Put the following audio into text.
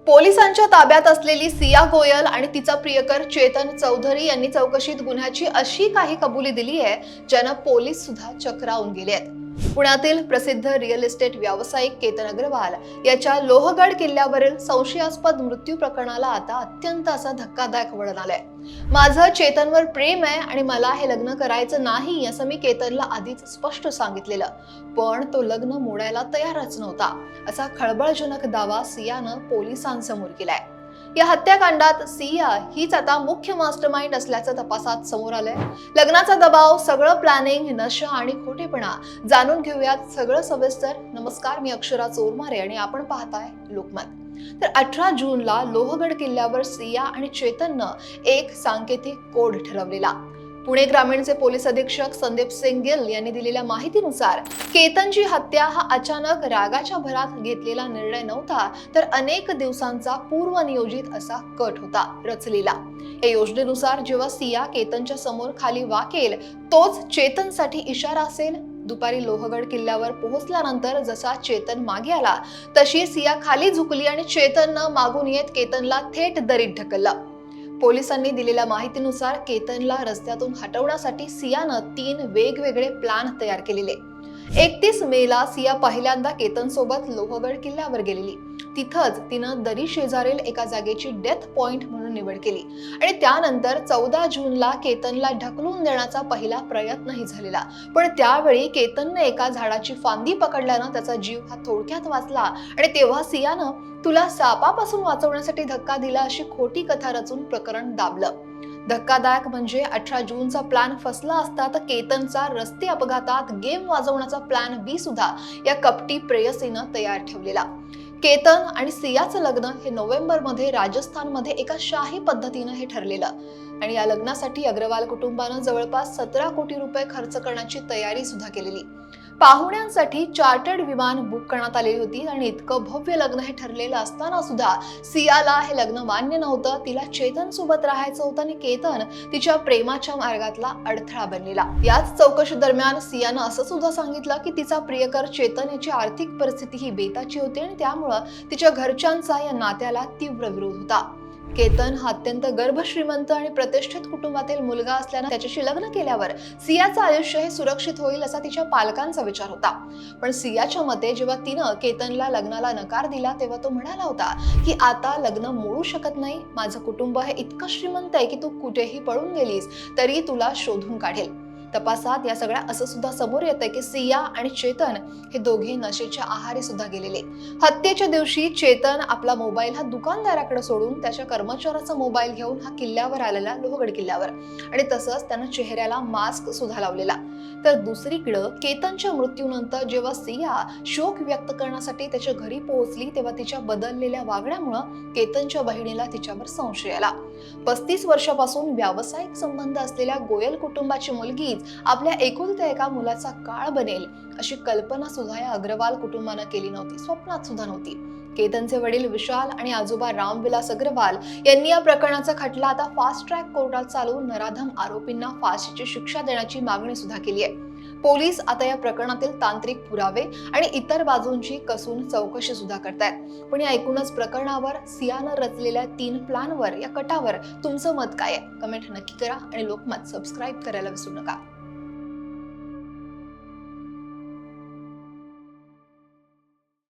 पोलिसांच्या ताब्यात असलेली सिया गोयल आणि तिचा प्रियकर चेतन चौधरी यांनी चौकशीत गुन्ह्याची अशी काही कबुली दिली आहे ज्यानं पोलीस सुद्धा चक्रावून गेले आहेत। पुण्यातील प्रसिद्ध रिअल इस्टेट व्यावसायिक केतन अग्रवाल याच्या लोहगड किल्ल्यावरील संशयास्पद मृत्यू प्रकरणाला आता अत्यंत असा धक्कादायक वळण आलंय। माझं चेतनवर प्रेम आहे आणि मला हे लग्न करायचं नाही असं मी केतनला आधीच स्पष्ट सांगितलेलं, पण तो लग्न मोडायला तयारच नव्हता असा खळबळजनक दावा सियानं पोलिसांसमोर केलाय। या हत्याकांडात सिया हीच आता मुख्य मास्टरमाइंड असल्याचं तपासात समोर आलंय। लग्नाचा दबाव, सगळं प्लॅनिंग, नशा आणि खोटेपणा जाणून घेऊयात सगळं सविस्तर। नमस्कार, मी अक्षरा चोरमारे आणि आपण पाहताय लोकमत। तर 18 जूनला लोहगड किल्ल्यावर सिया आणि चेतननं एक सांकेतिक कोड ठरवलेला। पुणे ग्रामीणचे पोलीस अधीक्षक संदीप सिंग गिल यांनी दिलेल्या माहितीनुसार केतनची हत्या हा अचानक रागाच्या भरात घेतलेला निर्णय नव्हता, तर अनेक दिवसांचा पूर्वनियोजित असा कट होता रचलेला। या योजनेनुसार जेव्हा सिया केतनच्या समोर खाली वाकेल तोच चेतनसाठी इशारा असेल। दुपारी लोहगड किल्ल्यावर पोहोचल्यानंतर जसा चेतन मागे आला तशी सिया खाली झुकली आणि चेतननं मागून येत केतनला थेट दरीत ढकललं। पोलिसांनी दिलेल्या माहितीनुसार केतनला रस्त्यातून हटवण्यासाठी सियानं 3 वेगवेगळे प्लॅन तयार केलेले। 31 मेला सिया पहिल्यांदा केतन सोबत लोहगड किल्ल्यावर गेलेली। तिथंच तिनं दरी शेजारील एका जागेची डेथ पॉइंट म्हणून निवड केली आणि त्यानंतर 14 जूनला केतनला ढकलून देण्याचा पहिला प्रयत्नही झालेला, पण त्यावेळी केतनने एका झाडाची फांदी पकडल्यानं त्याचा जीव हा थोडक्यात वाचला आणि तेव्हा सियानं तुला सापापासून वाचवण्यासाठी धक्का दिला अशी खोटी कथा रचून प्रकरण दाबलं। धक्कादायक म्हणजे 18 जूनचा प्लॅन फसला असता तर केतनचा रस्ते अपघातात गेम वाजवण्याचा प्लॅन बी सुद्धा या कपटी प्रेयसीनं तयार ठेवलेला। केतन आणि सियाचं लग्न हे नोव्हेंबरमध्ये राजस्थानमध्ये एका शाही पद्धतीनं हे ठरलेलं आणि या लग्नासाठी अग्रवाल कुटुंबानं जवळपास 17 कोटी रुपये खर्च करण्याची तयारी सुद्धा केलेली। पाहुण्यांसाठी चार्टर्ड विमान बुक करण्यात आलेली होती आणि इतकं भव्य लग्न हे ठरलेलं असताना सुद्धा सियाला हे लग्न मान्य नव्हतं। तिला चेतन सोबत राहायचं होतं आणि केतन तिच्या प्रेमाच्या मार्गातला अडथळा बनलेला। याच चौकशी दरम्यान सियानं असं सुद्धा सांगितलं की तिचा प्रियकर चेतन याची आर्थिक परिस्थिती ही बेताची होती आणि त्यामुळं तिच्या घरच्यांचा या नात्याला तीव्र विरोध होता। केतन हा अत्यंत गर्भश्रीमंत आणि प्रतिष्ठित कुटुंबातील मुलगा असल्यानं त्याच्याशी लग्न केल्यावर सियाचं आयुष्य हे सुरक्षित होईल असा तिच्या पालकांचा विचार होता। पण सियाच्या मते जेव्हा तिनं केतनला लग्नाला नकार दिला तेव्हा तो म्हणाला होता की आता लग्न मोडू शकत नाही, माझं कुटुंब हे इतकं श्रीमंत आहे की तू कुठेही पळून गेलीस तरी तुला शोधून काढेल। तपासात या सगळ्या असं सुद्धा समोर येतंय की सिया आणि चेतन हे दोघे नशेच्या आहारी सुद्धा गेलेले। हत्येच्या दिवशी चेतन आपला मोबाईल हा दुकानदाराकडे सोडून त्याच्या कर्मचाऱ्याचा मोबाईल घेऊन हा किल्ल्यावर आलेला लोहगड किल्ल्यावर आणि तसंच त्यानं चेहऱ्याला मास्क सुद्धा लावलेला। तर दुसरीकडे केतनच्या मृत्यूनंतर जेव्हा सिया शोक व्यक्त करण्यासाठी त्याच्या घरी पोहोचली तेव्हा तिच्या बदललेल्या वागण्यामुळे केतनच्या बहिणीला तिच्यावर संशय आला। 35 वर्षापासून व्यावसायिक संबंध असलेल्या गोयल कुटुंबाची मुलगीच आपल्या एकुलत्या एका मुलाचा काळ बनेल अशी कल्पना सुद्धा या अग्रवाल कुटुंबानं केली नव्हती, स्वप्नात सुद्धा नव्हती। केतनचे वडील विशाल आणि आजोबा रामविलास अग्रवाल यांनी या प्रकरणाचा खटला आता फास्ट ट्रॅक कोर्टात चालवून नराधम आरोपींना फाशीची शिक्षा देण्याची मागणी सुद्धा केली आहे। पोलीस आता या प्रकरणातील तांत्रिक पुरावे आणि इतर बाजूंची कसून चौकशी सुद्धा करतायत। पण या एकूणच प्रकरणावर सियानं रचलेल्या 3 प्लॅनवर या कटावर तुमचं मत काय आहे? कमेंट नक्की करा आणि लोकमत सबस्क्राईब करायला विसरू नका।